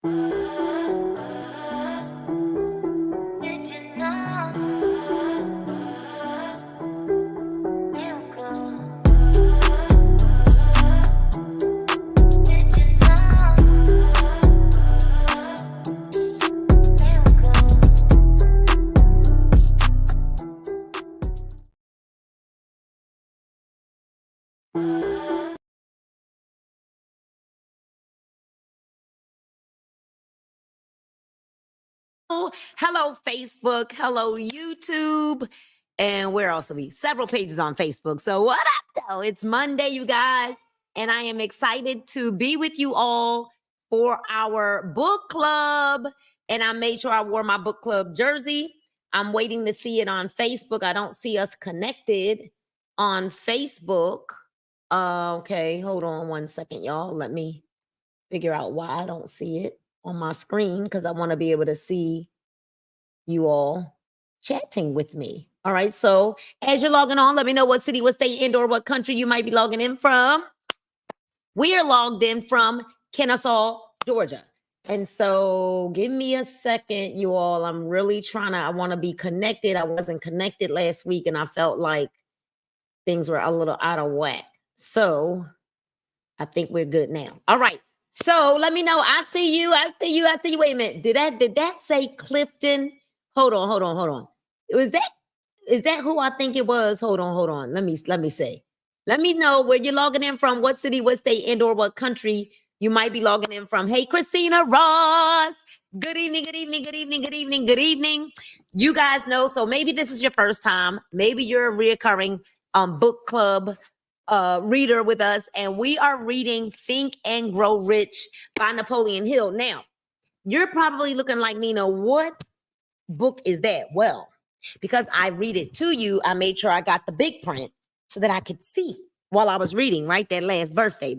Did you know you could? Did you know you could? Hello, Facebook. Hello, YouTube. And where else are we? Several pages on Facebook. So, what up, though? It's Monday, you guys. And I am excited to be with you all for our book club. And I made sure I wore my book club jersey. I'm waiting to see it on Facebook. I don't see us connected on Facebook. Okay, hold on one second, y'all. Let me figure out why I don't see it on my screen because I want to be able to see you all chatting with me. All right. So as you're logging on, let me know what city, what state, and or what country you might be logging in from. We are logged in from Kennesaw, Georgia. And so give me a second, you all. I'm really I want to be connected. I wasn't connected last week and I felt like things were a little out of whack. So I think we're good now. All right. So let me know. I see you. I see you. I see you. Wait a minute. Did that say Clifton? Hold on. Is that who I think it was? Hold on. Let me say. Let me know where you're logging in from, what city, what state, and or what country you might be logging in from. Hey, Christina Ross. Good evening. You guys know, so maybe this is your first time. Maybe you're a reoccurring book club reader with us, and we are reading Think and Grow Rich by Napoleon Hill. Now, you're probably looking like, Nina, what book is that? Well, because I read it to you, I made sure I got the big print so that I could see while I was reading, right? That last birthday.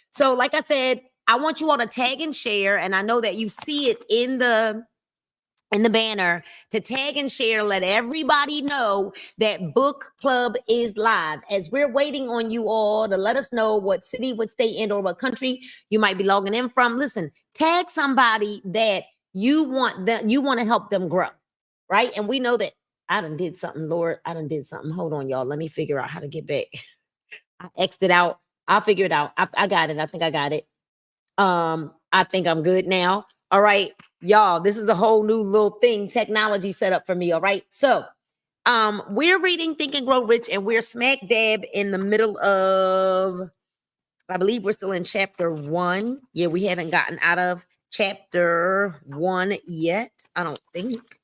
So, like I said, I want you all to tag and share, and I know that you see it in the banner, to tag and share, let everybody know that book club is live. As we're waiting on you all to let us know what city, what state, and or what country you might be logging in from. Listen, tag somebody that you want to help them grow, right? And we know that I done did something, Lord. I done did something. Hold on, y'all. Let me figure out how to get back. I exited out. I'll figure it out. I got it. I think I got it. I think I'm good now. All right, y'all, this is a whole new little thing, technology set up for me. All right. So we're reading Think and Grow Rich, and we're smack dab in the middle of, I believe we're still in chapter 1. Yeah, we haven't gotten out of chapter 1 yet. I don't think.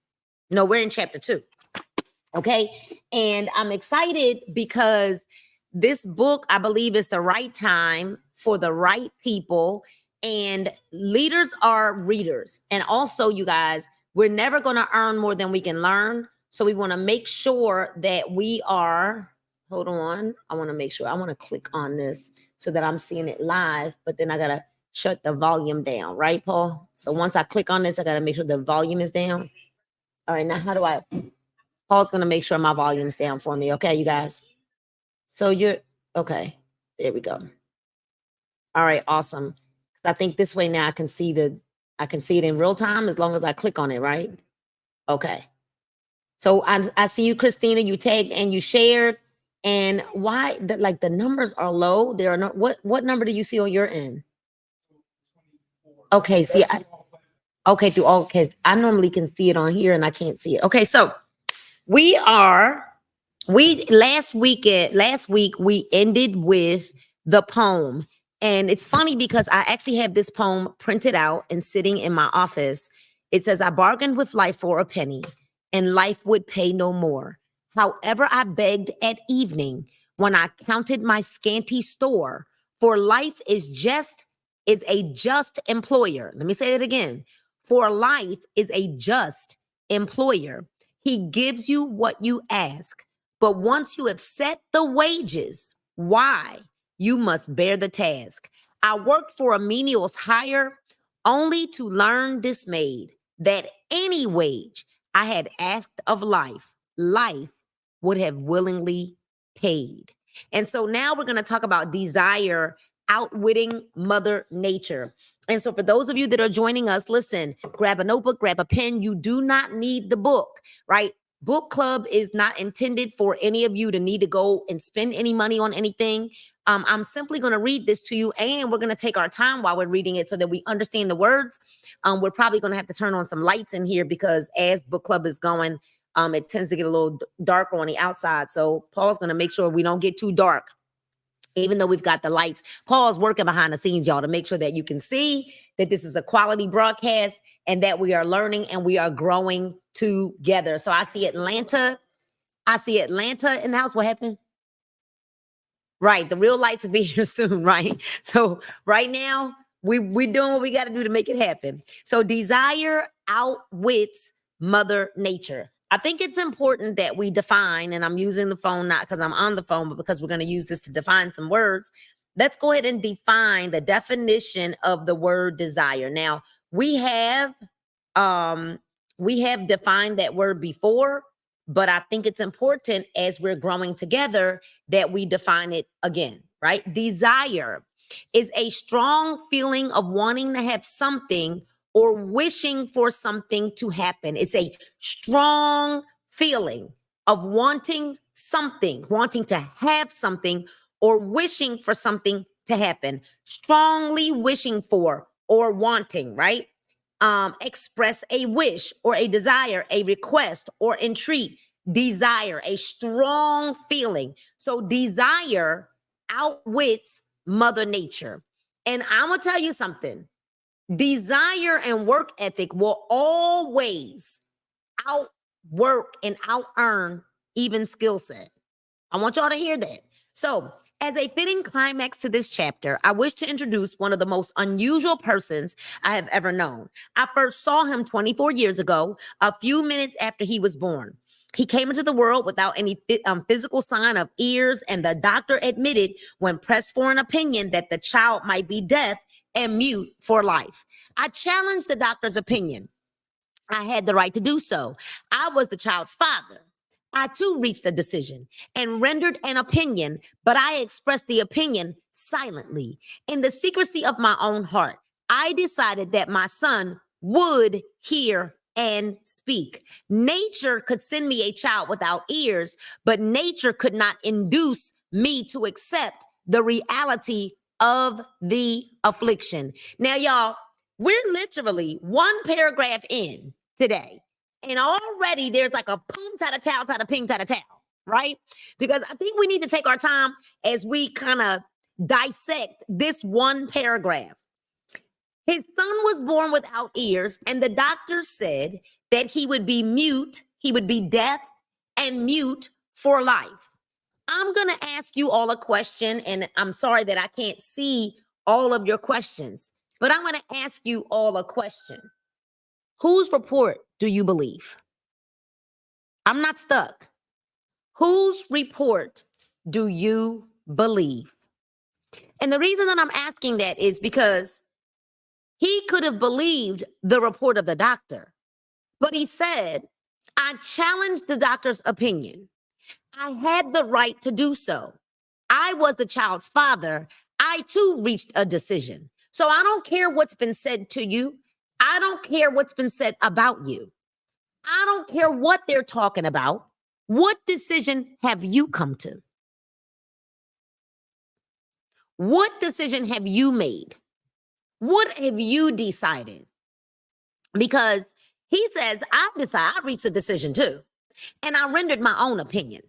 No, we're in chapter 2. Okay. And I'm excited because this book, I believe, is the right time for the right people. And leaders are readers. And also, you guys, we're never going to earn more than we can learn. So we want to make sure that we are, hold on. I want to make sure, I want to click on this so that I'm seeing it live, but then I got to shut the volume down, right, Paul? So once I click on this, I got to make sure the volume is down. All right, now how do Paul's going to make sure my volume's down for me. Okay, you guys. So okay. There we go. All right, awesome. I think this way now I can see it in real time as long as I click on it, right? Okay. So I see you, Christina. You tagged and you shared. And why the numbers are low? There are no, what number do you see on your end? Okay, see, okay, I normally can see it on here and I can't see it. Okay, so last week we ended with the poem. And it's funny because I actually have this poem printed out and sitting in my office. It says, I bargained with life for a penny and life would pay no more. However, I begged at evening when I counted my scanty store, for life is a just employer. Let me say it again. For life is a just employer. He gives you what you ask. But once you have set the wages, why? You must bear the task. I worked for a menial's hire, only to learn dismayed that any wage I had asked of life would have willingly paid. And so now we're going to talk about desire Outwitting Mother Nature. And so, for those of you that are joining us, listen, grab a notebook, grab a pen. You do not need the book, right? Book club is not intended for any of you to need to go and spend any money on anything. I'm simply going to read this to you, and we're going to take our time while we're reading it so that we understand the words. We're probably going to have to turn on some lights in here because as book club is going, it tends to get a little darker on the outside. So Paul's going to make sure we don't get too dark. Even though we've got the lights, Paul's working behind the scenes, y'all, to make sure that you can see that this is a quality broadcast and that we are learning and we are growing together. So I see Atlanta. I see Atlanta in the house. What happened? Right. The real lights will be here soon, right? So right now, we're doing what we got to do to make it happen. So desire outwits Mother Nature. I think it's important that we define, and I'm using the phone not because I'm on the phone, but because we're going to use this to define some words. Let's go ahead and define the definition of the word desire. Now, we have defined that word before, but I think it's important as we're growing together that we define it again, right? Desire is a strong feeling of wanting to have something or wishing for something to happen. It's a strong feeling of wanting something, wanting to have something, or wishing for something to happen. Strongly wishing for or wanting, right? Express a wish or a desire, a request or entreat. Desire, a strong feeling. So desire outwits Mother Nature. And I'm going to tell you something. Desire and work ethic will always outwork and out-earn even skill set. I want y'all to hear that. So, as a fitting climax to this chapter, I wish to introduce one of the most unusual persons I have ever known. I first saw him 24 years ago, a few minutes after he was born. He came into the world without any physical sign of ears, and the doctor admitted when pressed for an opinion that the child might be deaf and mute for life. I challenged the doctor's opinion. I had the right to do so. I was the child's father. I too reached a decision and rendered an opinion, but I expressed the opinion silently. In the secrecy of my own heart, I decided that my son would hear and speak. Nature could send me a child without ears, but nature could not induce me to accept the reality of the affliction. Now, y'all, we're literally one paragraph in today. And already there's like a boom, tada, towel, tada, ping, tada, towel, right? Because I think we need to take our time as we kind of dissect this one paragraph. His son was born without ears, and the doctor said that he would be mute, he would be deaf and mute for life. I'm going to ask you all a question, and I'm sorry that I can't see all of your questions, but I'm going to ask you all a question. Whose report do you believe? I'm not stuck. Whose report do you believe? And the reason that I'm asking that is because he could have believed the report of the doctor, but he said, I challenged the doctor's opinion. I had the right to do so. I was the child's father. I too reached a decision. So I don't care what's been said to you. I don't care what's been said about you. I don't care what they're talking about. What decision have you come to? What decision have you made? What have you decided? Because he says, I reached a decision too. And I rendered my own opinion.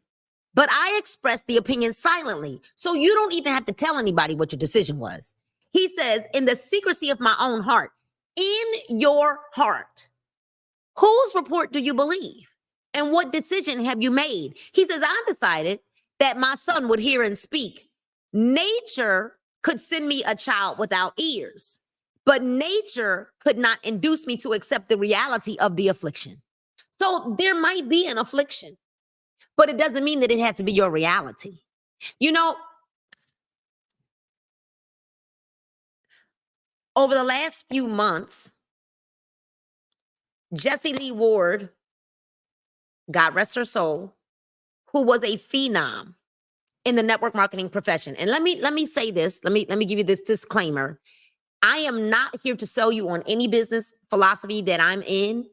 But I expressed the opinion silently. So you don't even have to tell anybody what your decision was. He says, in the secrecy of my own heart, in your heart, whose report do you believe? And what decision have you made? He says, I decided that my son would hear and speak. Nature could send me a child without ears, but nature could not induce me to accept the reality of the affliction. So there might be an affliction, but it doesn't mean that it has to be your reality. You know, over the last few months, Jessie Lee Ward, God rest her soul, who was a phenom, in the network marketing profession. And let me say this. Let me give you this disclaimer. I am not here to sell you on any business philosophy that I'm in.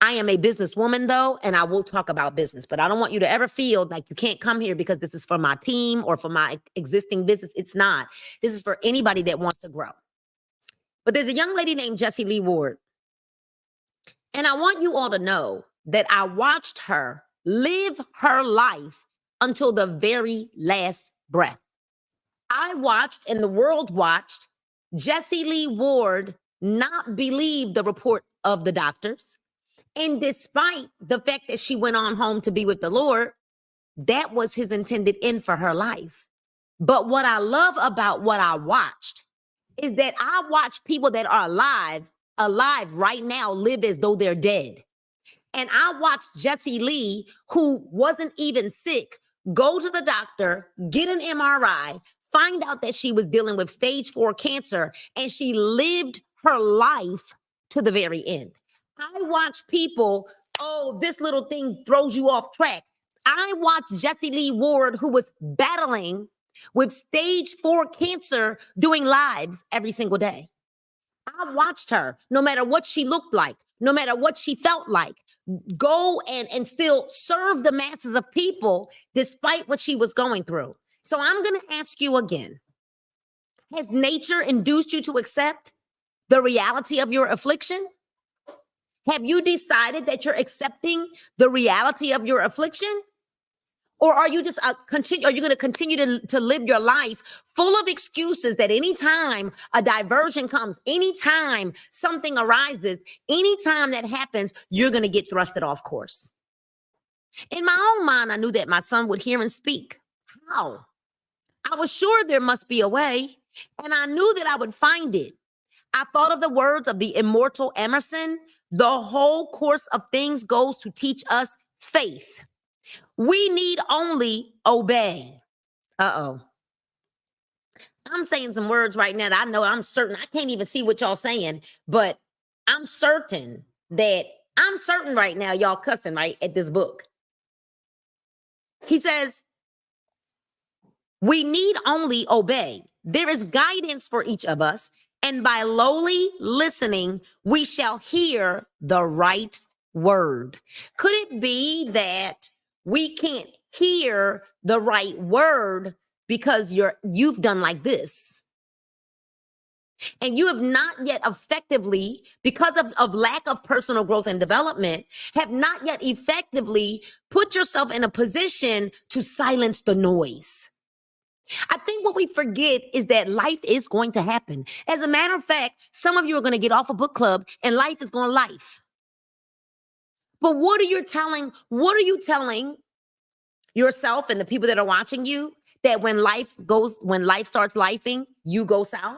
I am a businesswoman though, and I will talk about business, but I don't want you to ever feel like you can't come here because this is for my team or for my existing business. It's not. This is for anybody that wants to grow. But there's a young lady named Jessie Lee Ward. And I want you all to know that I watched her live her life until the very last breath. I watched and the world watched Jessie Lee Ward not believe the report of the doctors. And despite the fact that she went on home to be with the Lord, that was his intended end for her life. But what I love about what I watched is that I watch people that are alive right now, live as though they're dead. And I watched Jessie Lee, who wasn't even sick, go to the doctor, get an MRI, find out that she was dealing with stage 4 cancer, and she lived her life to the very end. I watch people, oh, this little thing throws you off track. I watched Jessie Lee Ward, who was battling with stage 4 cancer, doing lives every single day. I watched her, no matter what she looked like, no matter what she felt like, go and still serve the masses of people despite what she was going through. So I'm going to ask you again, has nature induced you to accept the reality of your affliction? Have you decided that you're accepting the reality of your affliction? Or are you just are you going to continue to live your life full of excuses that anytime a diversion comes, anytime something arises, anytime that happens, you're going to get thrusted off course? In my own mind, I knew that my son would hear and speak. How? I was sure there must be a way, and I knew that I would find it. I thought of the words of the immortal Emerson: the whole course of things goes to teach us faith. We need only obey. Uh-oh. I'm saying some words right now that I know I'm certain. I can't even see what y'all saying, but I'm certain right now y'all cussing right at this book. He says, we need only obey. There is guidance for each of us, and by lowly listening, we shall hear the right word. Could it be that we can't hear the right word because you've done like this? And you have not yet effectively, because of lack of personal growth and development, have not yet effectively put yourself in a position to silence the noise. I think what we forget is that life is going to happen. As a matter of fact, some of you are going to get off a book club and life is going to life. But what are you telling yourself and the people that are watching you that when life starts lifing, you go south?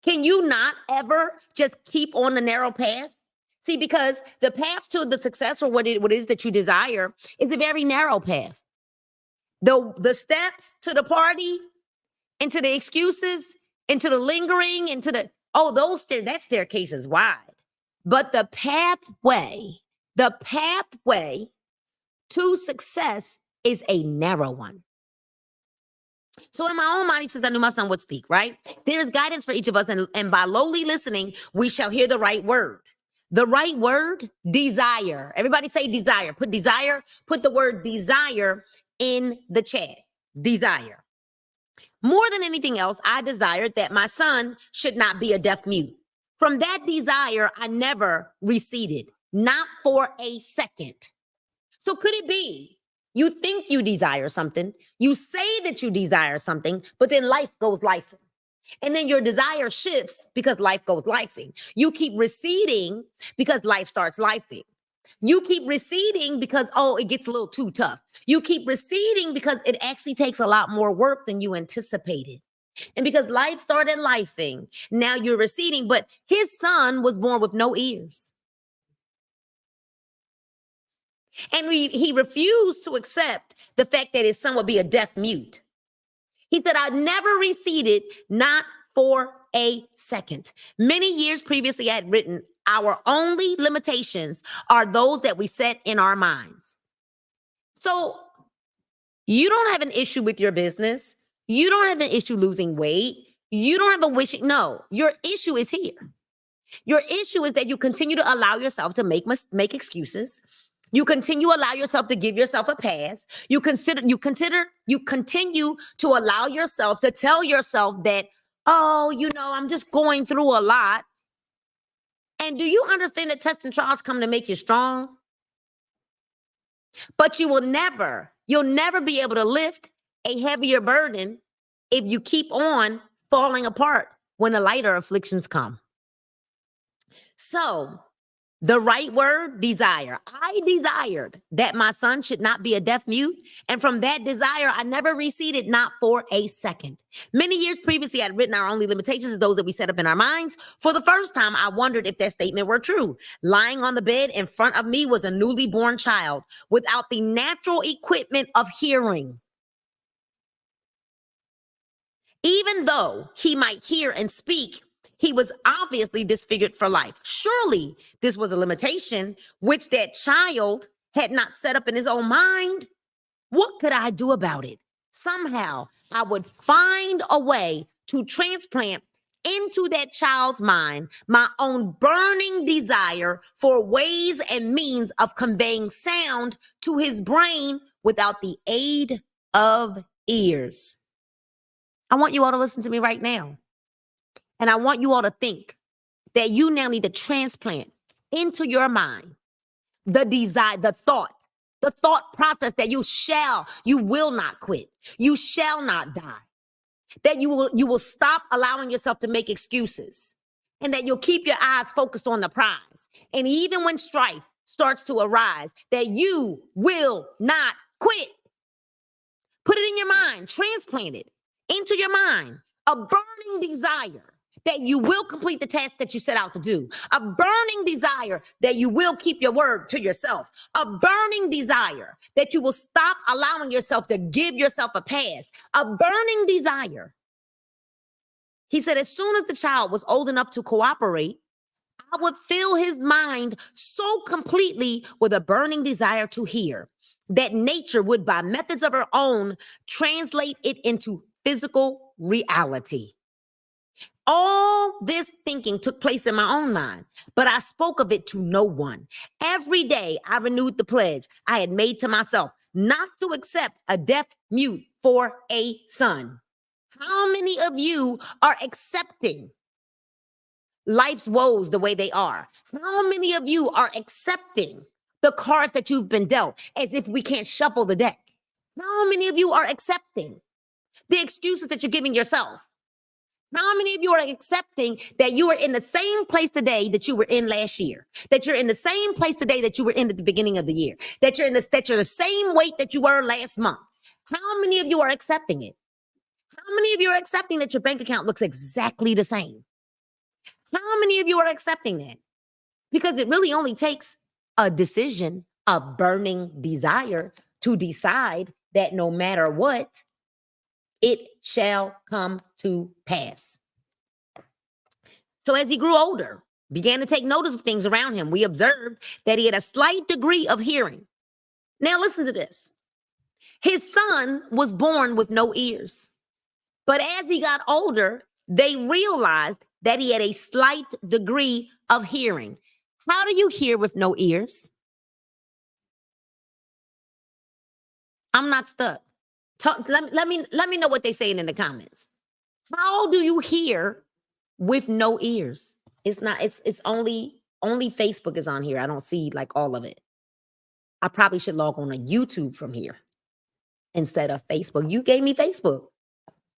Can you not ever just keep on the narrow path? See, because the path to the success or what it is that you desire is a very narrow path. The steps to the party, into the excuses, into the lingering, into the, that staircase is wide. But the pathway to success is a narrow one. So in my own mind, he says, I knew my son would speak, right? There is guidance for each of us, and by lowly listening, we shall hear the right word. The right word, desire. Everybody say desire. Put the word desire in the chat. Desire. More than anything else, I desired that my son should not be a deaf mute. From that desire, I never receded, not for a second. So could it be you think you desire something, you say that you desire something, but then life goes lifing. And then your desire shifts because life goes lifing. You keep receding because life starts lifing. You keep receding because, it gets a little too tough. You keep receding because it actually takes a lot more work than you anticipated. And because life started lifing, now you're receding. But his son was born with no ears. And he refused to accept the fact that his son would be a deaf mute. He said, I never receded, not for a second. Many years previously, I had written, our only limitations are those that we set in our minds. So You don't have an issue with your business. You don't have an issue losing weight. You don't have a wish. No, your issue is here. Your issue is that you continue to allow yourself to make excuses. You continue to allow yourself to give yourself a pass. You continue to allow yourself to tell yourself that, oh, I'm just going through a lot. And do you understand that tests and trials come to make you strong? But you'll never be able to lift a heavier burden if you keep on falling apart when the lighter afflictions come. So, the right word, desire. I desired that my son should not be a deaf mute. And from that desire, I never receded, not for a second. Many years previously, I'd written our only limitations is those that we set up in our minds. For the first time, I wondered if that statement were true. Lying on the bed in front of me was a newly born child without the natural equipment of hearing. Even though he might hear and speak, he was obviously disfigured for life. Surely this was a limitation which that child had not set up in his own mind. What could I do about it? Somehow I would find a way to transplant into that child's mind my own burning desire for ways and means of conveying sound to his brain without the aid of ears. I want you all to listen to me right now. And I want you all to think that you now need to transplant into your mind the desire, the thought process that you will not quit. You shall not die. That you will stop allowing yourself to make excuses, and that you'll keep your eyes focused on the prize. And even when strife starts to arise, that you will not quit. Put it in your mind, transplant it into your mind, a burning desire that you will complete the task that you set out to do, a burning desire that you will keep your word to yourself, a burning desire that you will stop allowing yourself to give yourself a pass, a burning desire. He said, as soon as the child was old enough to cooperate, I would fill his mind so completely with a burning desire to hear that nature would, by methods of her own, translate it into physical reality. All this thinking took place in my own mind, but I spoke of it to no one. Every day I renewed the pledge I had made to myself not to accept a deaf mute for a son. How many of you are accepting life's woes the way they are? How many of you are accepting the cards that you've been dealt as if we can't shuffle the deck? How many of you are accepting the excuses that you're giving yourself? How many of you are accepting that you are in the same place today that you were in last year? That you're in the same place today that you were in at the beginning of the year? That you're the same weight that you were last month? How many of you are accepting it? How many of you are accepting that your bank account looks exactly the same? How many of you are accepting that? Because it really only takes a decision of burning desire to decide that no matter what, it shall come to pass. So as he grew older, began to take notice of things around him, we observed that he had a slight degree of hearing. Now listen to this. His son was born with no ears. But as he got older, they realized that he had a slight degree of hearing. How do you hear with no ears? I'm not stuck. Let me know what they're saying in the comments. How do you hear with no ears? It's only Facebook is on here. I don't see like all of it. I probably should log on to YouTube from here instead of Facebook. You gave me Facebook.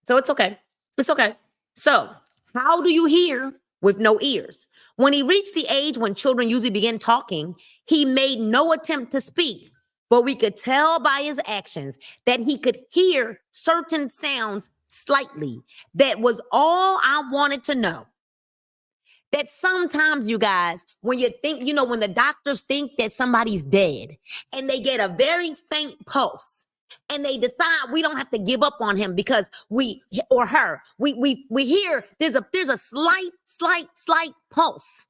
So it's okay. It's okay. So how do you hear with no ears? When he reached the age when children usually begin talking, he made no attempt to speak. But we could tell by his actions that he could hear certain sounds slightly. That was all I wanted to know. That sometimes, you guys, when you think, when the doctors think that somebody's dead and they get a very faint pulse and they decide we don't have to give up on him because we hear there's a slight pulse.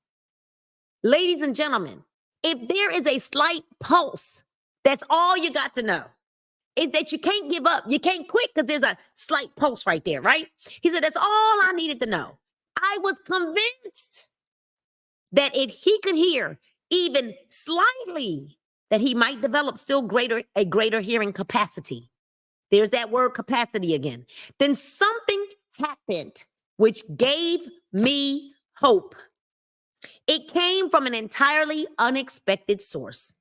Ladies and gentlemen, if there is a slight pulse, that's all you got to know. is that you can't give up. You can't quit because there's a slight pulse right there, right? He said, that's all I needed to know. I was convinced that if he could hear even slightly, that he might develop a greater hearing capacity. There's that word capacity again. Then something happened which gave me hope. It came from an entirely unexpected source.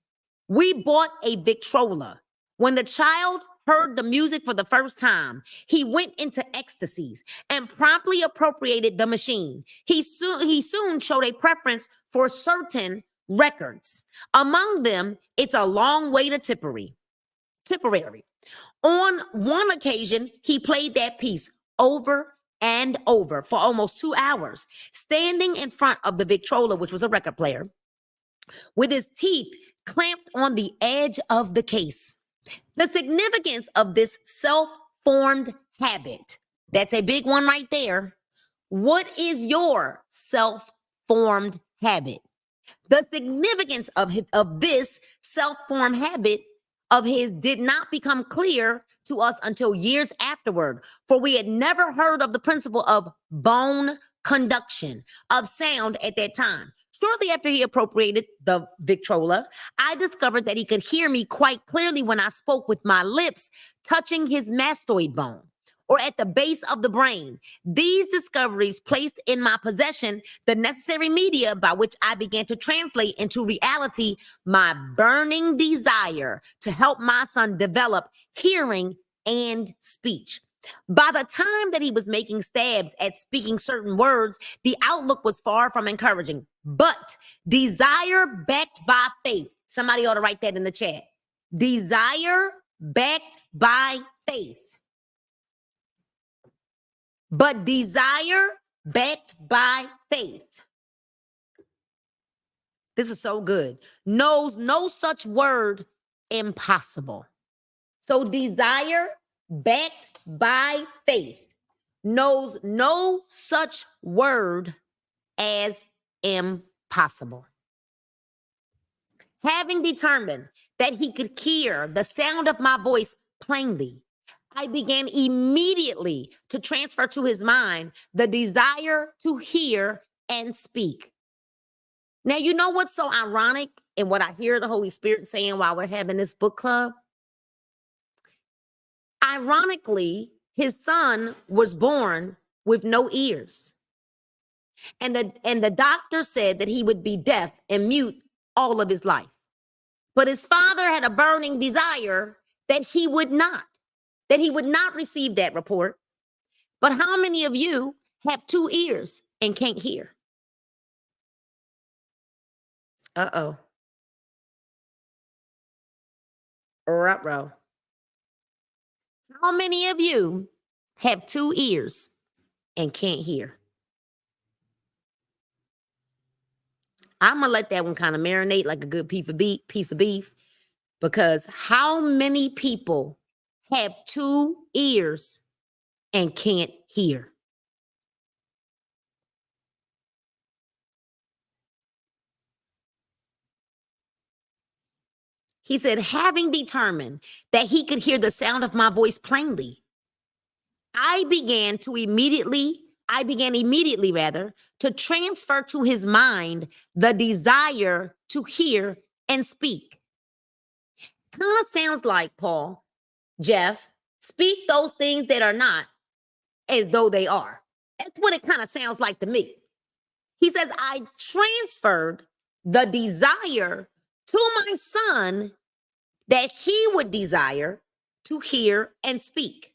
We bought a Victrola. When the child heard the music for the first time, he went into ecstasies and promptly appropriated the machine. He soon showed a preference for certain records. Among them, It's a Long Way to Tipperary. On one occasion, he played that piece over and over for almost 2 hours, standing in front of the Victrola, which was a record player, with his teeth clamped on the edge of the case. The significance of this self-formed habit, that's a big one right there. What is your self-formed habit? The significance of this self-formed habit of his did not become clear to us until years afterward, for we had never heard of the principle of bone conduction of sound at that time. Shortly after he appropriated the Victrola, I discovered that he could hear me quite clearly when I spoke with my lips touching his mastoid bone, or at the base of the brain. These discoveries placed in my possession the necessary media by which I began to translate into reality my burning desire to help my son develop hearing and speech. By the time that he was making stabs at speaking certain words, the outlook was far from encouraging. But desire backed by faith. Somebody ought to write that in the chat. Desire backed by faith. But desire backed by faith. This is so good. Knows no such word impossible. So desire backed by faith knows no such word as impossible. Having determined that he could hear the sound of my voice plainly, I began immediately to transfer to his mind the desire to hear and speak. Now, you know what's so ironic in what I hear the Holy Spirit saying while we're having this book club? Ironically, his son was born with no ears. And the doctor said that he would be deaf and mute all of his life. But his father had a burning desire that he would not receive that report. But how many of you have 2 ears and can't hear? Uh-oh. Ruh-roh. How many of you have 2 ears and can't hear? I'm gonna let that one kind of marinate like a good piece of beef, because how many people have 2 ears and can't hear? He said, having determined that he could hear the sound of my voice plainly, I began immediately rather to transfer to his mind the desire to hear and speak. Kind of sounds like, Paul, Jeff, speak those things that are not as though they are. That's what it kind of sounds like to me. He says, I transferred the desire to my son that he would desire to hear and speak.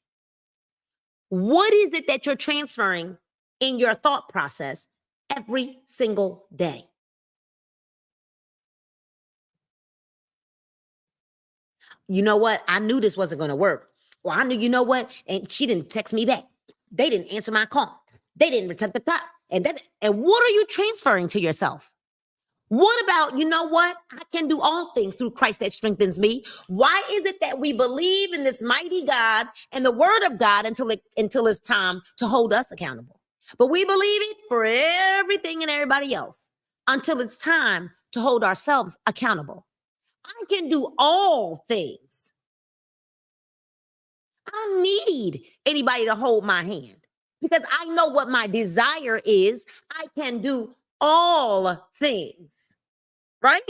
What is it that you're transferring in your thought process every single day? You know what? I knew this wasn't going to work. Well, I knew, you know what? And she didn't text me back. They didn't answer my call. They didn't return the top. And what are you transferring to yourself? What about, you know what? I can do all things through Christ that strengthens me. Why is it that we believe in this mighty God and the word of God until it's time to hold us accountable? But we believe it for everything and everybody else until it's time to hold ourselves accountable. I can do all things I don't need anybody to hold my hand because I know what my desire is. I can do all things, right?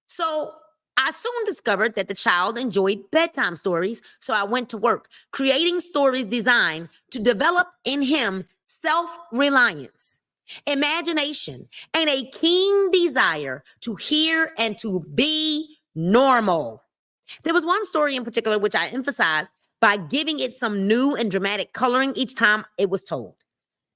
So I soon discovered that the child enjoyed bedtime stories. So I went to work creating stories designed to develop in him self reliance, imagination, and a keen desire to hear and to be normal. There was one story in particular which I emphasized by giving it some new and dramatic coloring each time it was told.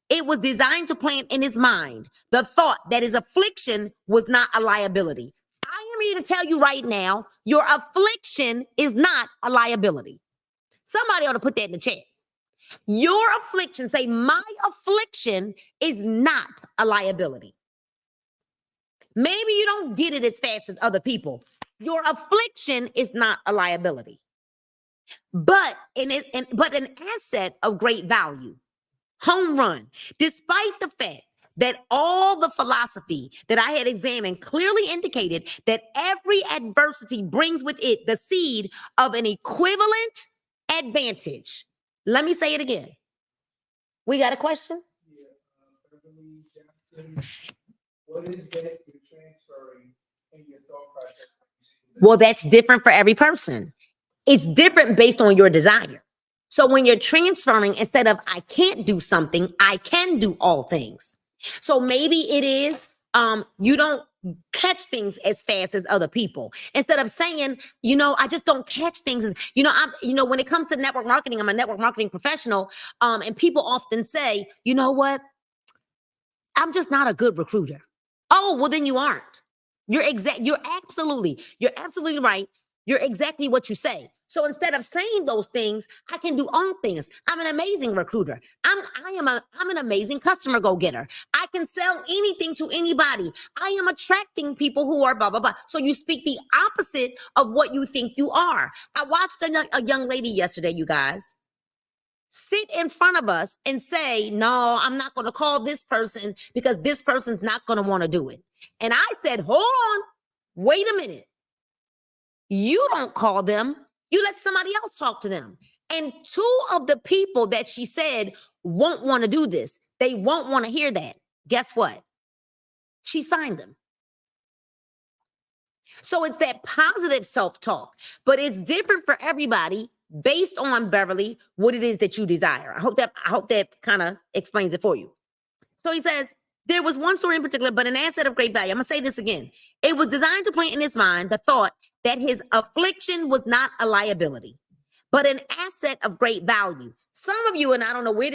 It was designed to plant in his mind the thought that his affliction was not a liability. I am here to tell you right now, your affliction is not a liability. Somebody ought to put that in the chat. Your affliction, say, my affliction is not a liability. Maybe you don't get it as fast as other people. Your affliction is not a liability, but an asset of great value. Home run. Despite the fact that all the philosophy that I had examined clearly indicated that every adversity brings with it the seed of an equivalent advantage. Let me say it again. We got a question? Beverly Jackson, what is that you're transferring in your thought process? Well, that's different for every person. It's different based on your desire. So when you're transferring, instead of I can't do something, I can do all things. So maybe it is you don't catch things as fast as other people. Instead of saying, I just don't catch things. And when it comes to network marketing, I'm a network marketing professional. And people often say, you know what? I'm just not a good recruiter. Oh, well, then you aren't. You're absolutely right. You're exactly what you say. So instead of saying those things, I can do all things. I'm an amazing recruiter. I'm an amazing customer go-getter. I can sell anything to anybody. I am attracting people who are blah, blah, blah. So you speak the opposite of what you think you are. I watched a young lady yesterday, you guys, sit in front of us and say, no, I'm not going to call this person because this person's not going to want to do it. And I said, hold on, wait a minute. You don't call them. You let somebody else talk to them. And two of the people that she said won't want to do this, they won't want to hear that. Guess what? She signed them. So it's that positive self-talk, but it's different for everybody based on, Beverly, what it is that you desire. I hope that kind of explains it for you. So he says, there was one story in particular, but an asset of great value. I'm going to say this again. It was designed to plant in his mind the thought that his affliction was not a liability, but an asset of great value. Some of you, and I don't know where,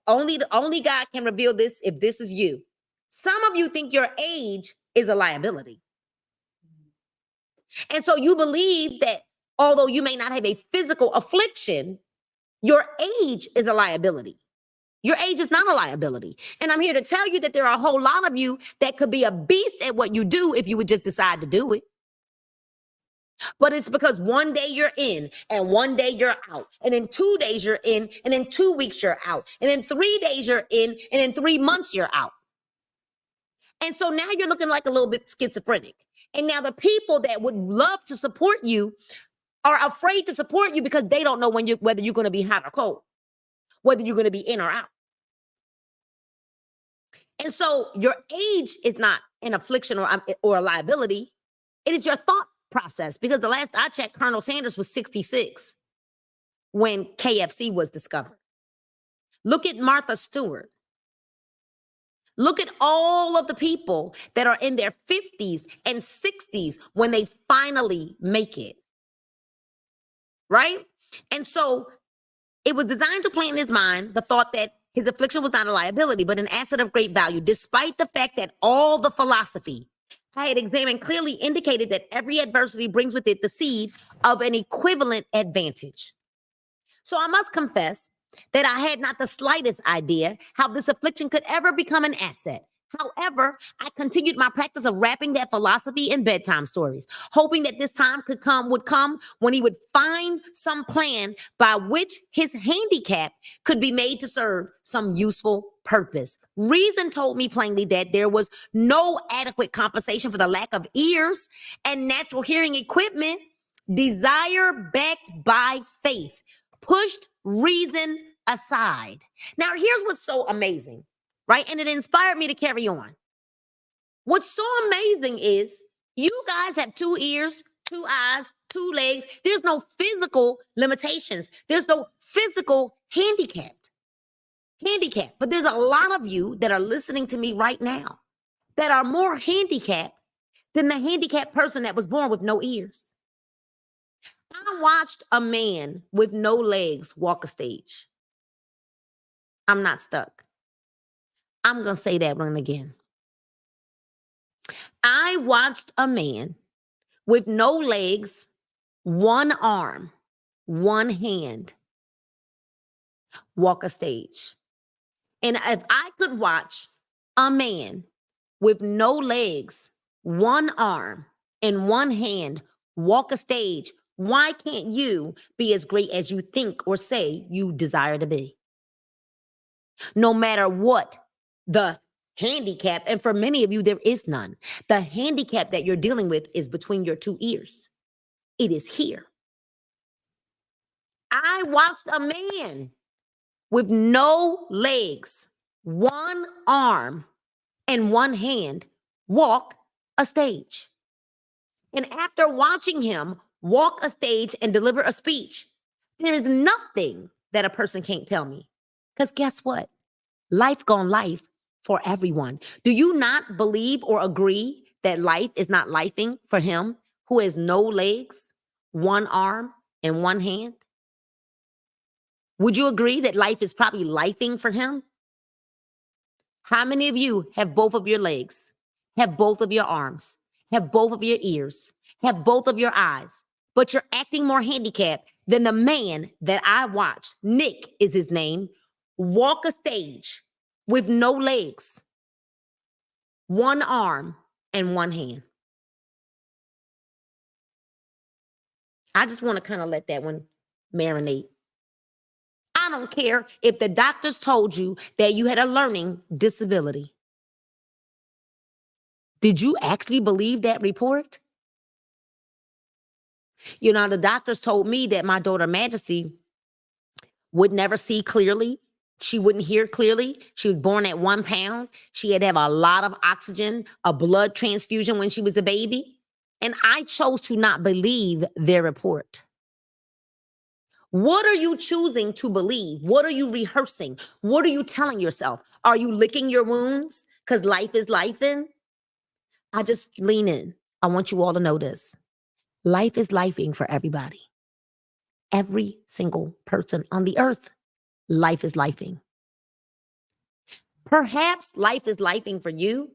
only God can reveal this if this is you. Some of you think your age is a liability. And so you believe that although you may not have a physical affliction, your age is a liability. Your age is not a liability. And I'm here to tell you that there are a whole lot of you that could be a beast at what you do if you would just decide to do it. But it's because one day you're in and one day you're out. And then 2 days you're in and then 2 weeks you're out. And then 3 days you're in and then 3 months you're out. And so now you're looking like a little bit schizophrenic. And now the people that would love to support you are afraid to support you because they don't know whether you're going to be hot or cold, whether you're going to be in or out. And so your age is not an affliction or a liability. It is your thought process, because the last I checked, Colonel Sanders was 66 when KFC was discovered. Look at Martha Stewart. Look at all of the people that are in their 50s and 60s when they finally make it. Right? And so it was designed to plant in his mind the thought that his affliction was not a liability, but an asset of great value, despite the fact that all the philosophy I had examined clearly indicated that every adversity brings with it the seed of an equivalent advantage. So I must confess that I had not the slightest idea how this affliction could ever become an asset. However, I continued my practice of wrapping that philosophy in bedtime stories, hoping that this time would come when he would find some plan by which his handicap could be made to serve some useful purpose. Reason told me plainly that there was no adequate compensation for the lack of ears and natural hearing equipment. Desire backed by faith pushed reason aside. Now, here's what's so amazing, right? And it inspired me to carry on. What's so amazing is you guys have 2 ears, 2 eyes, 2 legs. There's no physical limitations. There's no physical handicap. But there's a lot of you that are listening to me right now that are more handicapped than the handicapped person that was born with no ears. I watched a man with no legs walk a stage. I'm not stuck. I'm going to say that one again. I watched a man with no legs, 1 arm, 1 hand walk a stage. And if I could watch a man with no legs, 1 arm, and 1 hand walk a stage, why can't you be as great as you think or say you desire to be? No matter what the handicap, and for many of you, there is none. The handicap that you're dealing with is between your 2 ears. It is here. I watched a man with no legs, 1 arm, and 1 hand walk a stage. And after watching him walk a stage and deliver a speech, there is nothing that a person can't tell me. Because guess what? Life gone life for everyone. Do you not believe or agree that life is not lifing for him who has no legs, 1 arm, and 1 hand? Would you agree that life is probably lifing for him? How many of you have both of your legs, have both of your arms, have both of your ears, have both of your eyes, but you're acting more handicapped than the man that I watched, Nick is his name, walk a stage with no legs, 1 arm, and 1 hand? I just want to kind of let that one marinate. I don't care if the doctors told you that you had a learning disability. Did you actually believe that report? You know, the doctors told me that my daughter Majesty would never see clearly. She wouldn't hear clearly. She was born at 1 pound. She had to have a lot of oxygen, a blood transfusion when she was a baby. And I chose to not believe their report. What are you choosing to believe? What are you rehearsing? What are you telling yourself? Are you licking your wounds because life is lifing? I just lean in. I want you all to know this. Life is lifing for everybody. Every single person on the earth, life is lifing. Perhaps life is lifing for you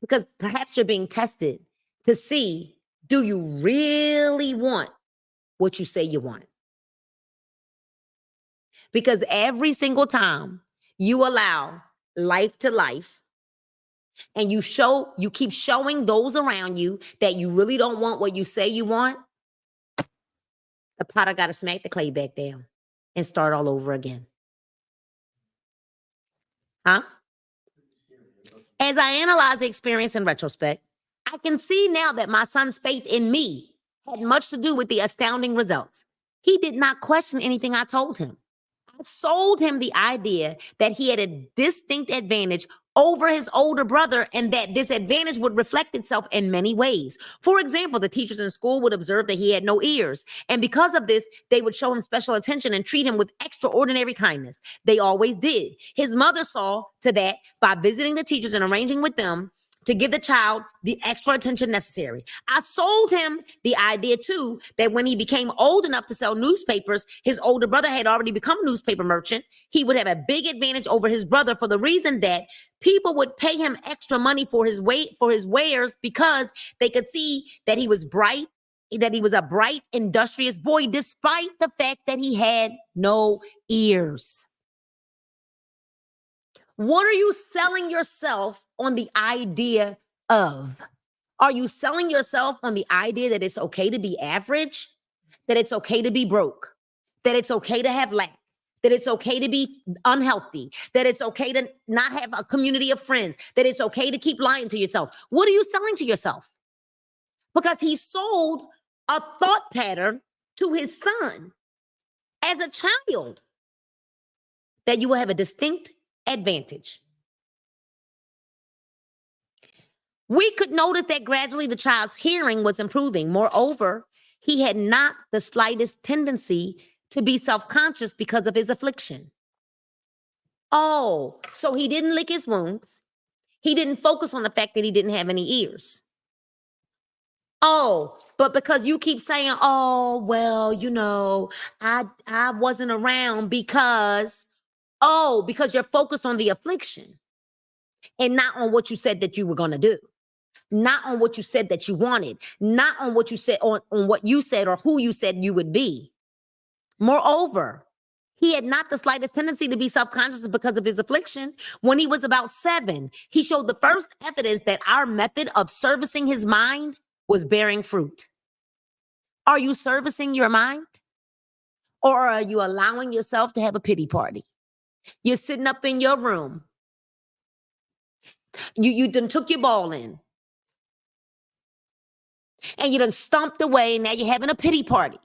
because perhaps you're being tested to see, do you really want what you say you want? Because every single time you allow life to life and you keep showing those around you that you really don't want what you say you want, the potter got to smack the clay back down and start all over again. Huh? As I analyze the experience in retrospect, I can see now that my son's faith in me had much to do with the astounding results. He did not question anything I told him. I sold him the idea that he had a distinct advantage over his older brother and that this advantage would reflect itself in many ways. For example, the teachers in school would observe that he had no ears. And because of this, they would show him special attention and treat him with extraordinary kindness. They always did. His mother saw to that by visiting the teachers and arranging with them to give the child the extra attention necessary. I sold him the idea too that when he became old enough to sell newspapers, his older brother had already become a newspaper merchant. He would have a big advantage over his brother for the reason that people would pay him extra money for his wares because they could see that he was bright, that he was a bright, industrious boy, despite the fact that he had no ears. What are you selling yourself on the idea of? Are you selling yourself on the idea that it's okay to be average, that it's okay to be broke, that it's okay to have lack, that it's okay to be unhealthy, that it's okay to not have a community of friends, that it's okay to keep lying to yourself? What are you selling to yourself? Because he sold a thought pattern to his son as a child that you will have a distinct advantage. We could notice that gradually the child's hearing was improving. Moreover, he had not the slightest tendency to be self-conscious because of his affliction. Oh, so he didn't lick his wounds. He didn't focus on the fact that he didn't have any ears. Oh, but because you keep saying, oh, well, I wasn't around because you're focused on the affliction and not on what you said that you were going to do. Not on what you said that you wanted, not on what you said, on what you said or who you said you would be. Moreover, he had not the slightest tendency to be self-conscious because of his affliction. When he was about 7, he showed the first evidence that our method of servicing his mind was bearing fruit. Are you servicing your mind? Or are you allowing yourself to have a pity party? You're sitting up in your room. You done took your ball in. And you done stomped away, and now you're having a pity party.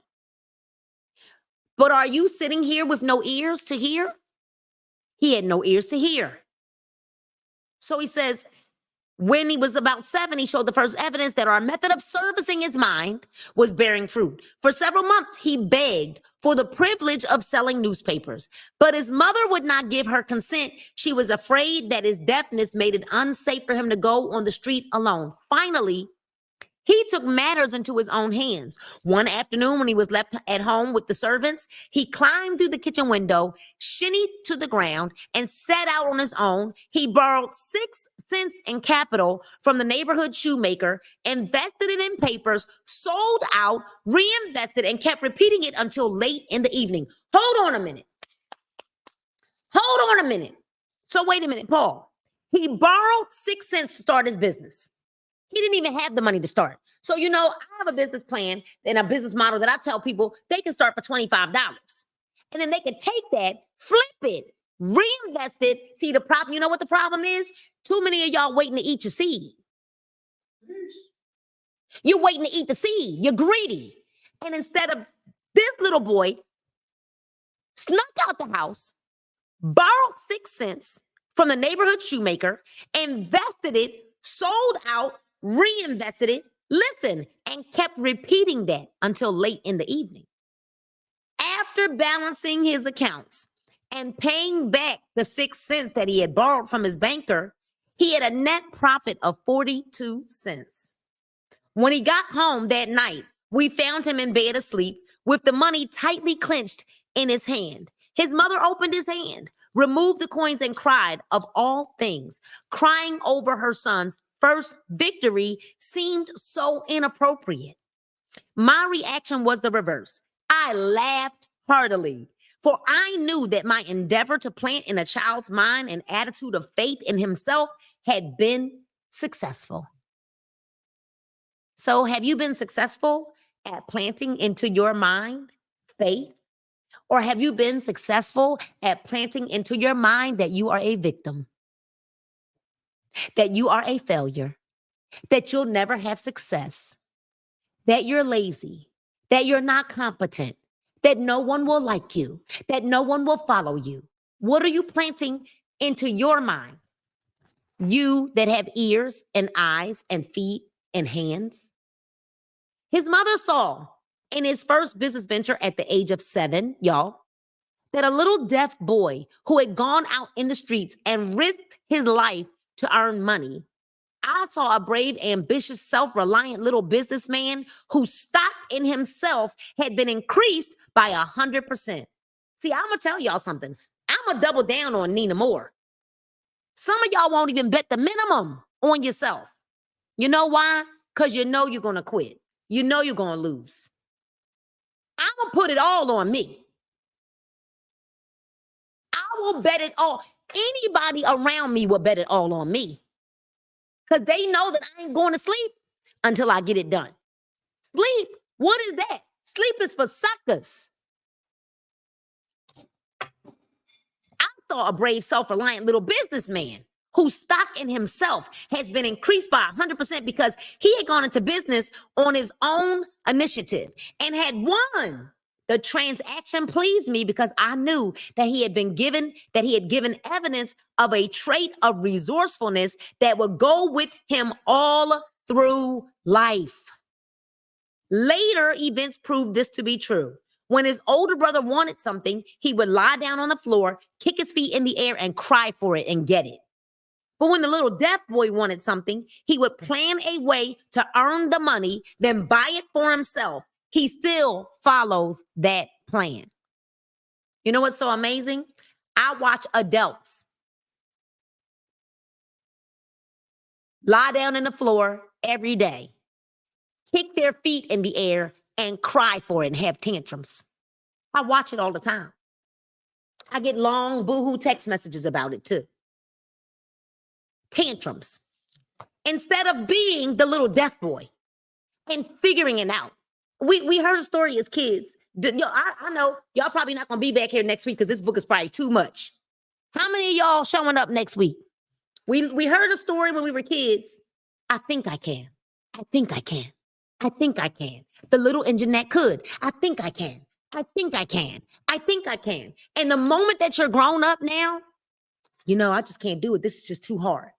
But are you sitting here with no ears to hear? He had no ears to hear. So he says, when he was about 7, he showed the first evidence that our method of servicing his mind was bearing fruit. For several months, he begged for the privilege of selling newspapers, but his mother would not give her consent. She was afraid that his deafness made it unsafe for him to go on the street alone. Finally, he took matters into his own hands. One afternoon, when he was left at home with the servants, he climbed through the kitchen window, shinnied to the ground, and set out on his own. He borrowed 6 cents in capital from the neighborhood shoemaker, invested it in papers, sold out, reinvested, and kept repeating it until late in the evening. Hold on a minute. So wait a minute, Paul. He borrowed 6 cents to start his business. He didn't even have the money to start. So, I have a business plan and a business model that I tell people they can start for $25. And then they can take that, flip it, reinvest it. See, the problem, you know what the problem is? Too many of y'all waiting to eat your seed. You're waiting to eat the seed. You're greedy. And instead of this little boy snuck out the house, borrowed 6 cents from the neighborhood shoemaker, invested it, sold out, reinvested it, listen, and kept repeating that until late in the evening. After balancing his accounts and paying back the 6 cents that he had borrowed from his banker, he had a net profit of 42 cents. When he got home that night, we found him in bed asleep with the money tightly clenched in his hand. His mother opened his hand, removed the coins, and cried. Of all things, crying over her son's first victory seemed so inappropriate. My reaction was the reverse. I laughed heartily, for I knew that my endeavor to plant in a child's mind an attitude of faith in himself had been successful. So, have you been successful at planting into your mind faith? Or have you been successful at planting into your mind that you are a victim? That you are a failure, that you'll never have success, that you're lazy, that you're not competent, that no one will like you, that no one will follow you. What are you planting into your mind? You that have ears and eyes and feet and hands. His mother saw in his first business venture at the age of 7, y'all, that a little deaf boy who had gone out in the streets and risked his life to earn money. I saw a brave, ambitious, self-reliant little businessman whose stock in himself had been increased by 100%. See, I'm going to tell y'all something. I'm going to double down on Nina Moore. Some of y'all won't even bet the minimum on yourself. You know why? Because you know you're going to quit. You know you're going to lose. I'm going to put it all on me. I will bet it all. Anybody around me will bet it all on me. Because they know that I ain't going to sleep until I get it done. Sleep? What is that? Sleep is for suckers. I saw a brave, self-reliant little businessman whose stock in himself has been increased by 100% because he had gone into business on his own initiative and had won The transaction pleased me because I knew that he had given evidence of a trait of resourcefulness that would go with him all through life. Later events proved this to be true. When his older brother wanted something, he would lie down on the floor, kick his feet in the air, and cry for it and get it. But when the little deaf boy wanted something, he would plan a way to earn the money, then buy it for himself. He still follows that plan. You know what's so amazing? I watch adults lie down on the floor every day, kick their feet in the air, and cry for it and have tantrums. I watch it all the time. I get long boohoo text messages about it too. Tantrums. Instead of being the little deaf boy and figuring it out. We heard a story as kids. I know y'all probably not going to be back here next week because this book is probably too much. How many of y'all showing up next week? We heard a story when we were kids. I think I can. I think I can. I think I can. The little engine that could. I think I can. I think I can. I think I can. And the moment that you're grown up now, I just can't do it. This is just too hard.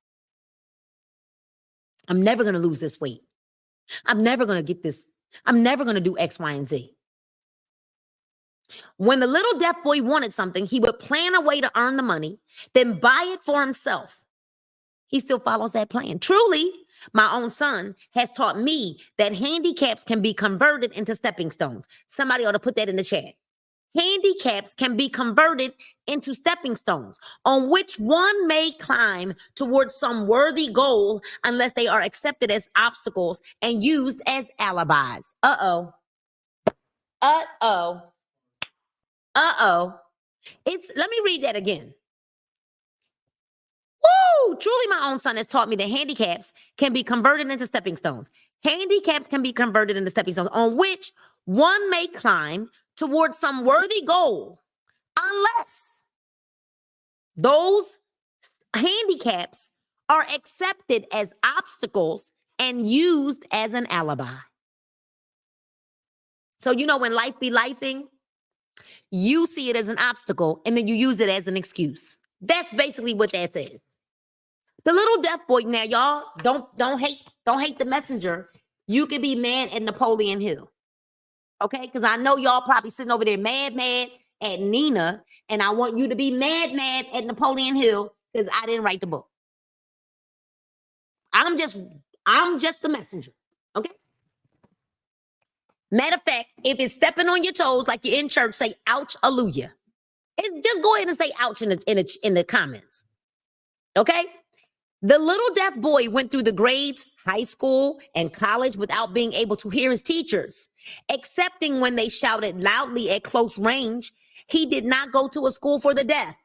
I'm never going to lose this weight. I'm never going to get this. I'm never going to do X, Y, and Z. When the little deaf boy wanted something, he would plan a way to earn the money, then buy it for himself. He still follows that plan. Truly, my own son has taught me that handicaps can be converted into stepping stones. Somebody ought to put that in the chat. Handicaps can be converted into stepping stones on which one may climb towards some worthy goal unless they are accepted as obstacles and used as alibis. Uh-oh. Uh-oh. Uh-oh. Let me read that again. Woo! Truly, my own son has taught me that handicaps can be converted into stepping stones. Handicaps can be converted into stepping stones on which one may climb towards some worthy goal unless those handicaps are accepted as obstacles and used as an alibi. So, when life be lifing, you see it as an obstacle and then you use it as an excuse. That's basically what that says. The little deaf boy, now y'all don't hate the messenger. You can be mad at Napoleon Hill. Okay? Because I know y'all probably sitting over there mad at Nina, and I want you to be mad at Napoleon Hill because I didn't write the book. I'm just the messenger. Okay? Matter of fact, if it's stepping on your toes like you're in church, say ouch, alleluia. Just go ahead and say ouch in the comments. Okay? The little deaf boy went through the grades, high school, and college without being able to hear his teachers, excepting when they shouted loudly at close range. He did not go to a school for the deaf.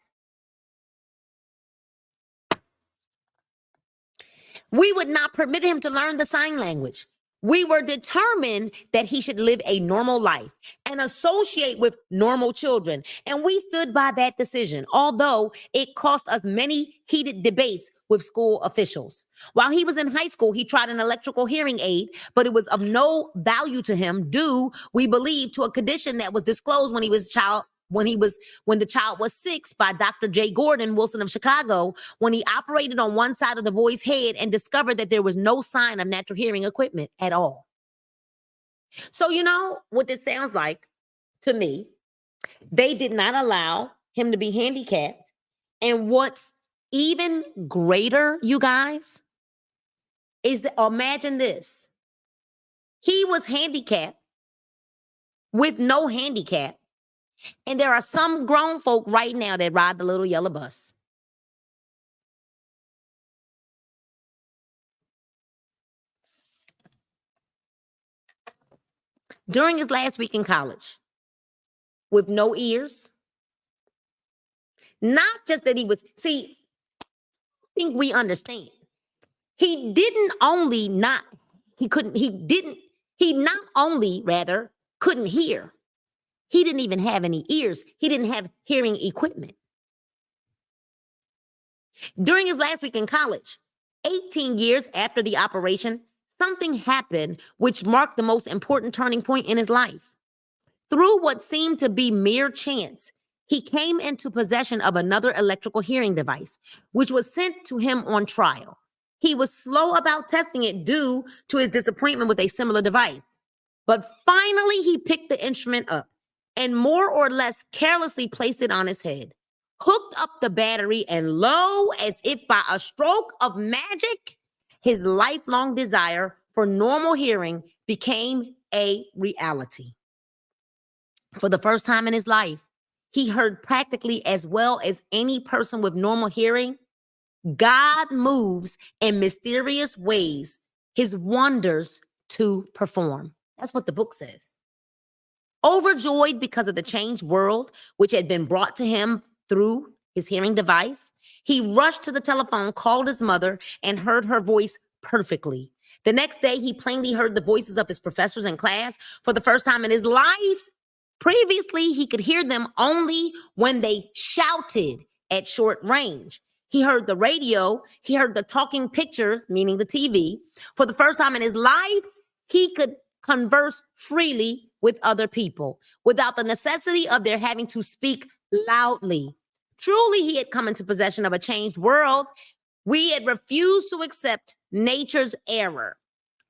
We would not permit him to learn the sign language. We were determined that he should live a normal life and associate with normal children. And we stood by that decision, although it cost us many heated debates with school officials. While he was in high school, he tried an electrical hearing aid, but it was of no value to him due, we believe, to a condition that was disclosed when the child was 6 by Dr. J. Gordon Wilson of Chicago, when he operated on one side of the boy's head and discovered that there was no sign of natural hearing equipment at all. So you know what this sounds like to me? They did not allow him to be handicapped. And what's even greater, you guys, is that, imagine this. He was handicapped with no handicap. And there are some grown folk right now that ride the little yellow bus. During his last week in college, with no ears, not just that he think we understand. He not only couldn't hear, he didn't even have any ears. He didn't have hearing equipment. During his last week in college, 18 years after the operation, something happened which marked the most important turning point in his life. Through what seemed to be mere chance, he came into possession of another electrical hearing device, which was sent to him on trial. He was slow about testing it due to his disappointment with a similar device. But finally, he picked the instrument up and more or less carelessly placed it on his head, hooked up the battery, and lo, as if by a stroke of magic, his lifelong desire for normal hearing became a reality. For the first time in his life, he heard practically as well as any person with normal hearing. God moves in mysterious ways, his wonders to perform. That's what the book says. Overjoyed because of the changed world which had been brought to him through his hearing device, he rushed to the telephone, called his mother, and heard her voice perfectly. The next day, he plainly heard the voices of his professors in class for the first time in his life. Previously, he could hear them only when they shouted at short range. He heard the radio, he heard the talking pictures, meaning the TV. For the first time in his life, he could converse freely with other people without the necessity of their having to speak loudly. Truly, he had come into possession of a changed world. We had refused to accept nature's error.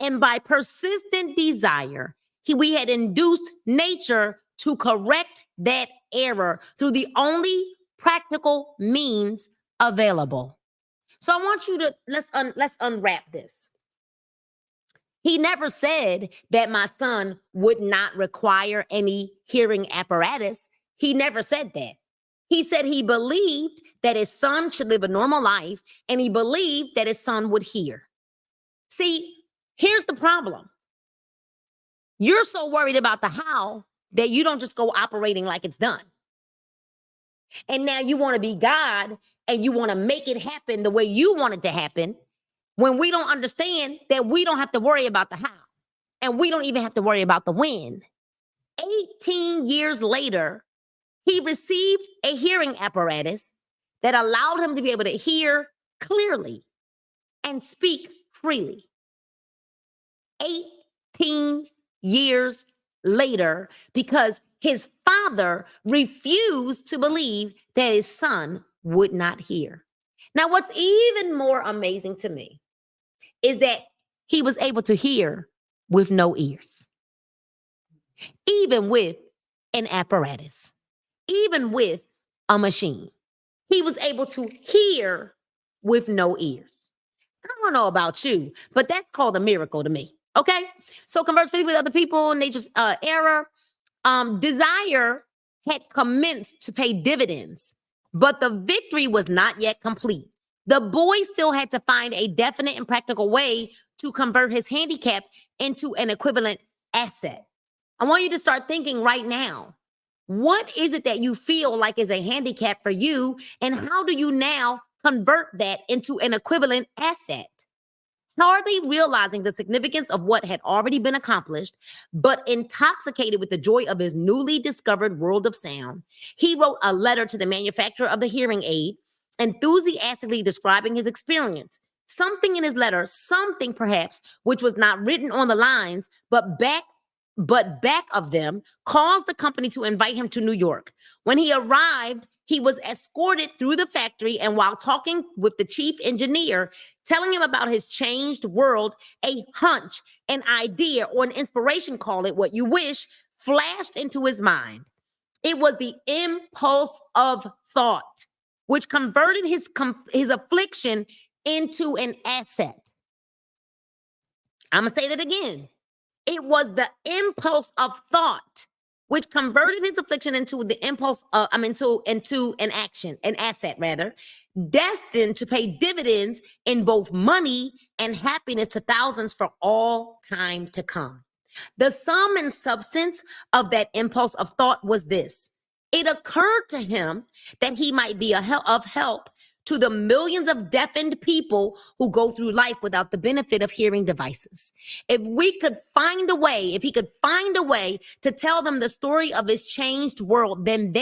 And by persistent desire, we had induced nature to correct that error through the only practical means available. So I want you to, let's unwrap this. He never said that my son would not require any hearing apparatus. He never said that. He said he believed that his son should live a normal life, and he believed that his son would hear. See, here's the problem. You're so worried about the how that you don't just go operating like it's done. And now you want to be God and you want to make it happen the way you want it to happen, when we don't understand that we don't have to worry about the how, and we don't even have to worry about the when. 18 years later, he received a hearing apparatus that allowed him to be able to hear clearly and speak freely. 18 years later, because his father refused to believe that his son would not hear. Now, what's even more amazing to me is that he was able to hear with no ears, even with an apparatus, even with a machine. He was able to hear with no ears. I don't know about you, but that's called a miracle to me. Okay, so converse freely with other people, nature's error. Desire had commenced to pay dividends, but the victory was not yet complete. The boy still had to find a definite and practical way to convert his handicap into an equivalent asset. I want you to start thinking right now. What is it that you feel like is a handicap for you, and how do you now convert that into an equivalent asset? Hardly realizing the significance of what had already been accomplished, but intoxicated with the joy of his newly discovered world of sound, he wrote a letter to the manufacturer of the hearing aid, enthusiastically describing his experience. Something in his letter, something perhaps which was not written on the lines, but back of them, caused the company to invite him to New York. When he arrived, he was escorted through the factory, and while talking with the chief engineer, telling him about his changed world, a hunch, an idea, or an inspiration, call it what you wish, flashed into his mind. It was the impulse of thought, which converted his affliction into an asset. I'm going to say that again. It was the impulse of thought which converted his affliction into the impulse into an action, an asset rather, destined to pay dividends in both money and happiness to thousands for all time to come. The sum and substance of that impulse of thought was this. It occurred to him that he might be of help to the millions of deafened people who go through life without the benefit of hearing devices. If he could find a way to tell them the story of his changed world, then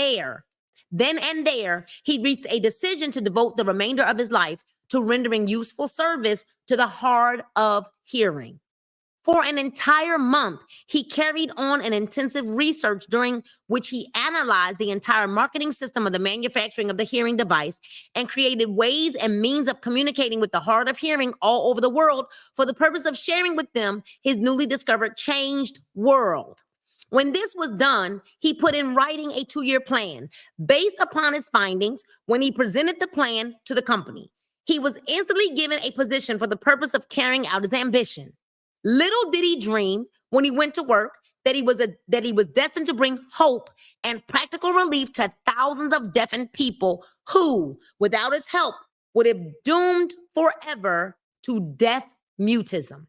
and there, he reached a decision to devote the remainder of his life to rendering useful service to the hard of hearing. For an entire month, he carried on an intensive research during which he analyzed the entire marketing system of the manufacturing of the hearing device and created ways and means of communicating with the hard of hearing all over the world for the purpose of sharing with them his newly discovered changed world. When this was done, he put in writing a 2-year plan based upon his findings. When he presented the plan to the company, he was instantly given a position for the purpose of carrying out his ambition. Little did he dream when he went to work that he was destined to bring hope and practical relief to thousands of deafened people who, without his help, would have doomed forever to deaf mutism.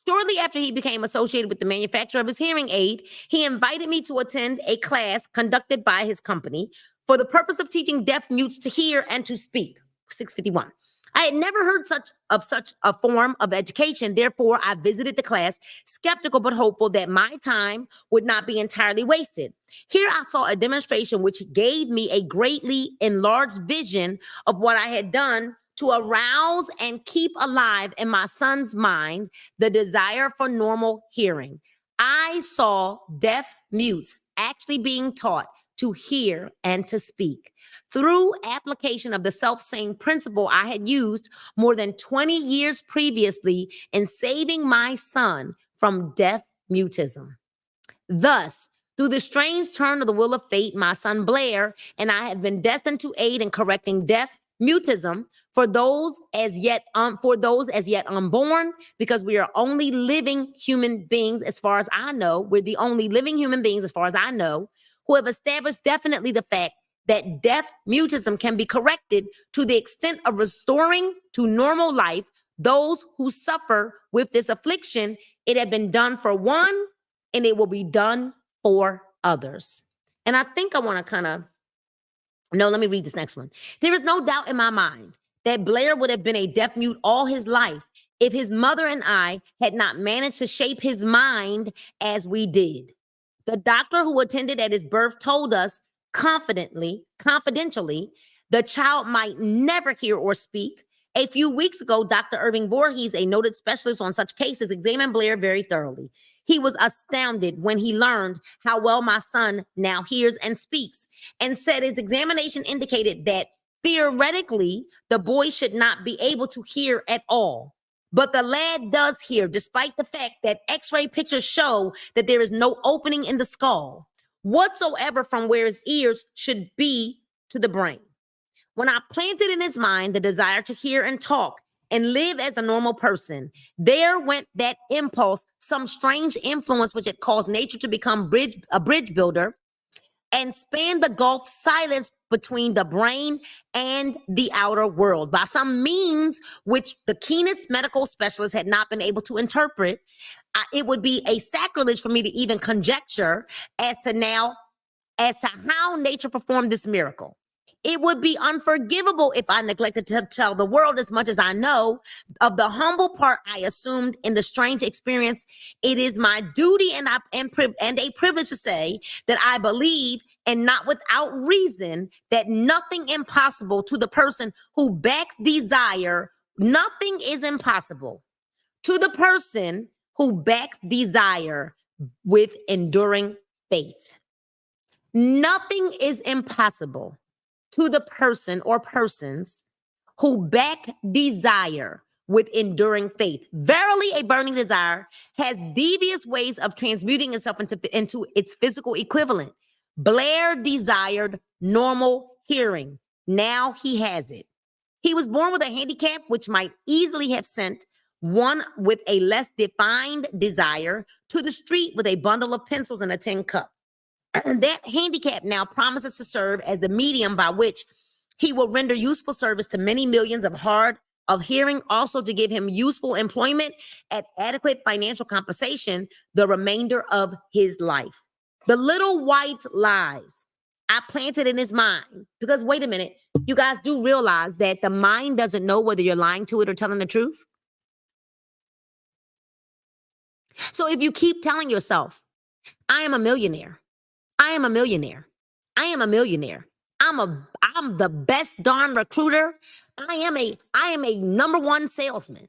Shortly after he became associated with the manufacturer of his hearing aid, he invited me to attend a class conducted by his company for the purpose of teaching deaf mutes to hear and to speak. 651. I had never heard of such a form of education. Therefore, I visited the class, skeptical but hopeful that my time would not be entirely wasted. Here I saw a demonstration which gave me a greatly enlarged vision of what I had done to arouse and keep alive in my son's mind the desire for normal hearing. I saw deaf mutes actually being taught to hear and to speak. Through application of the self-same principle I had used more than 20 years previously in saving my son from deaf mutism. Thus, through the strange turn of the will of fate, my son Blair and I have been destined to aid in correcting deaf mutism for those as yet unborn, because we are only living human beings as far as I know. We're the only living human beings as far as I know who have established definitely the fact that deaf mutism can be corrected to the extent of restoring to normal life those who suffer with this affliction. It had been done for one, and it will be done for others. And I think I want to let me read this next one. There is no doubt in my mind that Blair would have been a deaf mute all his life if his mother and I had not managed to shape his mind as we did. The doctor who attended at his birth told us confidentially, the child might never hear or speak. A few weeks ago, Dr. Irving Voorhees, a noted specialist on such cases, examined Blair very thoroughly. He was astounded when he learned how well my son now hears and speaks, and said his examination indicated that theoretically, the boy should not be able to hear at all. But the lad does hear, despite the fact that X-ray pictures show that there is no opening in the skull whatsoever from where his ears should be to the brain. When I planted in his mind the desire to hear and talk and live as a normal person, there went that impulse, some strange influence which had caused nature to become a bridge builder and span the gulf silence between the brain and the outer world by some means which the keenest medical specialists had not been able to interpret. It would be a sacrilege for me to even conjecture as to how nature performed this miracle. It would be unforgivable if I neglected to tell the world as much as I know of the humble part I assumed in the strange experience. It is my duty and a privilege to say that I believe, and not without reason, that nothing impossible to the person who backs desire. Nothing is impossible to the person who backs desire with enduring faith. Nothing is impossible to the person or persons who back desire with enduring faith. Verily, a burning desire has devious ways of transmuting itself into its physical equivalent. Blair desired normal hearing. Now he has it. He was born with a handicap which might easily have sent one with a less defined desire to the street with a bundle of pencils and a tin cup. That handicap now promises to serve as the medium by which he will render useful service to many millions of hard of hearing, also to give him useful employment at adequate financial compensation the remainder of his life. The little white lies I planted in his mind, because wait a minute, you guys do realize that the mind doesn't know whether you're lying to it or telling the truth. So if you keep telling yourself, I am a millionaire, I am a millionaire, I am a millionaire, I'm the best darn recruiter, I am a number one salesman,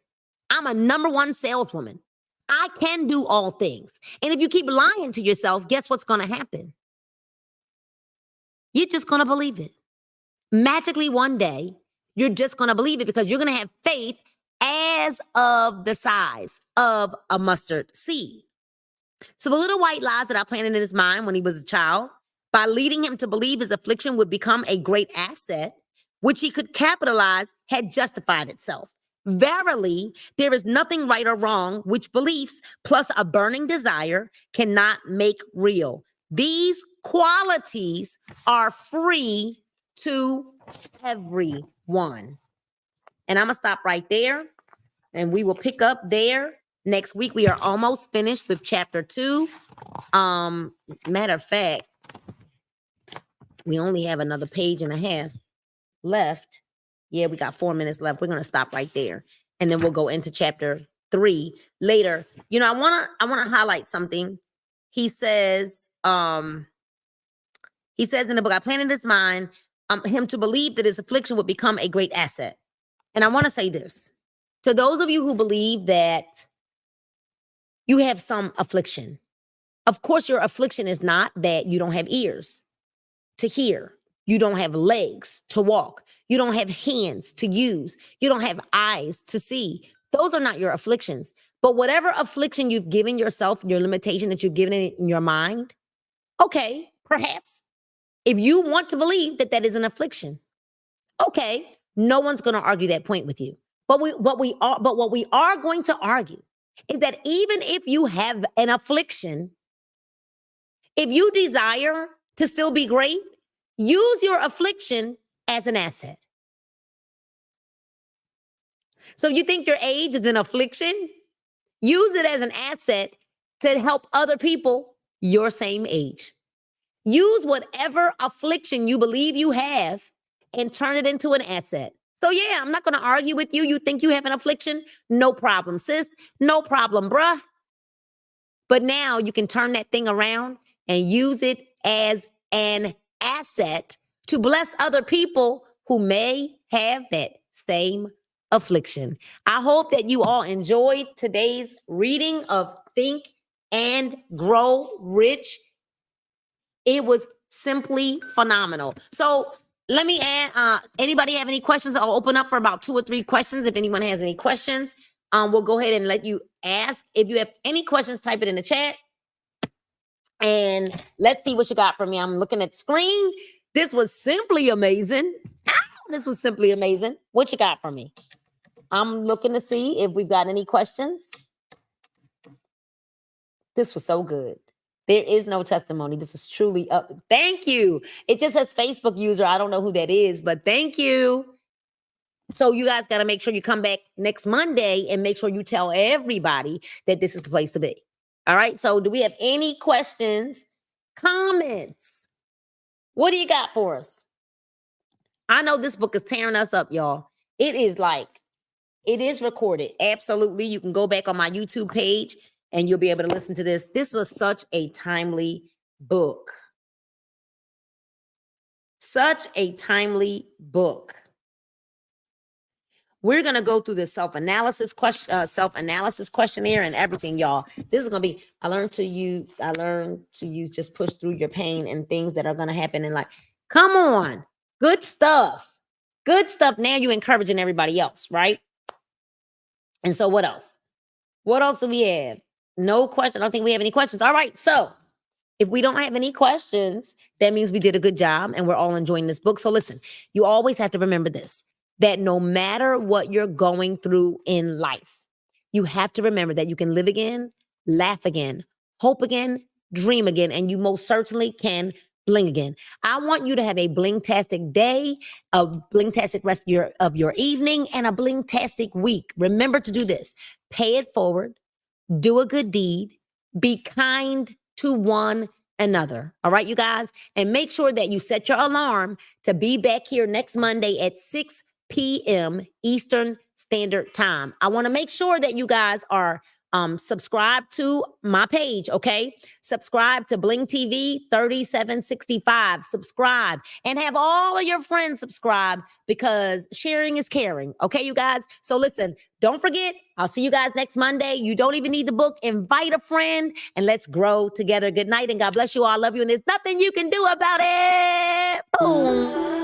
I'm a number one saleswoman, I can do all things. And if you keep lying to yourself, guess what's going to happen? You're just going to believe it. Magically, one day, you're just going to believe it because you're going to have faith as of the size of a mustard seed. So the little white lies that I planted in his mind when he was a child, by leading him to believe his affliction would become a great asset, which he could capitalize, had justified itself. Verily, there is nothing right or wrong which beliefs plus a burning desire cannot make real. These qualities are free to everyone. And I'm going to stop right there, and we will pick up there next week. We are almost finished with chapter 2. Matter of fact, we only have another page and a half left. Yeah, we got 4 minutes left. We're going to stop right there. And then we'll go into chapter 3 later. You know, I want to highlight something. He says in the book, I planted in his mind him to believe that his affliction would become a great asset. And I want to say this to those of you who believe that you have some affliction. Of course, your affliction is not that you don't have ears to hear. You don't have legs to walk. You don't have hands to use. You don't have eyes to see. Those are not your afflictions. But whatever affliction you've given yourself, your limitation that you've given in your mind, okay, perhaps if you want to believe that that is an affliction, okay, no one's going to argue that point with you. But what we are going to argue is that even if you have an affliction, if you desire to still be great, use your affliction as an asset. So you think your age is an affliction? Use it as an asset to help other people your same age. Use whatever affliction you believe you have and turn it into an asset. So yeah, I'm not going to argue with you. You think you have an affliction? No problem, sis. No problem, bruh. But now you can turn that thing around and use it as an asset to bless other people who may have that same affliction. I hope that you all enjoyed today's reading of Think and Grow Rich. It was simply phenomenal. So let me add, anybody have any questions? I'll open up for about 2 or 3 questions. If anyone has any questions, we'll go ahead and let you ask. If you have any questions, type it in the chat. And let's see what you got for me. I'm looking at the screen. This was simply amazing. Ow, this was simply amazing. What you got for me? I'm looking to see if we've got any questions. This was so good. There is no testimony. This was truly up. Thank you. It just says Facebook user. I don't know who that is, but thank you. So you guys got to make sure you come back next Monday and make sure you tell everybody that this is the place to be. All right. So do we have any questions, comments? What do you got for us? I know this book is tearing us up, y'all. It is recorded. Absolutely. You can go back on my YouTube page and you'll be able to listen to this. This was such a timely book. Such a timely book. We're going to go through the self-analysis questionnaire and everything, y'all. This is going to be, I learned to use just push through your pain and things that are going to happen in life. Come on. Good stuff. Good stuff. Now you're encouraging everybody else, right? And so what else? What else do we have? No question. I don't think we have any questions. All right. So if we don't have any questions, that means we did a good job and we're all enjoying this book. So listen, you always have to remember this, that no matter what you're going through in life, you have to remember that you can live again, laugh again, hope again, dream again, and you most certainly can bling again. I want you to have a bling-tastic day, a bling-tastic rest of your evening, and a bling-tastic week. Remember to do this. Pay it forward. Do a good deed. Be kind to one another. All right, you guys? And make sure that you set your alarm to be back here next Monday at 6 p.m. Eastern Standard Time. I want to make sure that you guys are Subscribe to my page, okay? Subscribe to Bling TV 3765. Subscribe and have all of your friends subscribe because sharing is caring, okay, you guys? So listen, don't forget, I'll see you guys next Monday. You don't even need the book. Invite a friend and let's grow together. Good night and God bless you all. I love you and there's nothing you can do about it. Boom.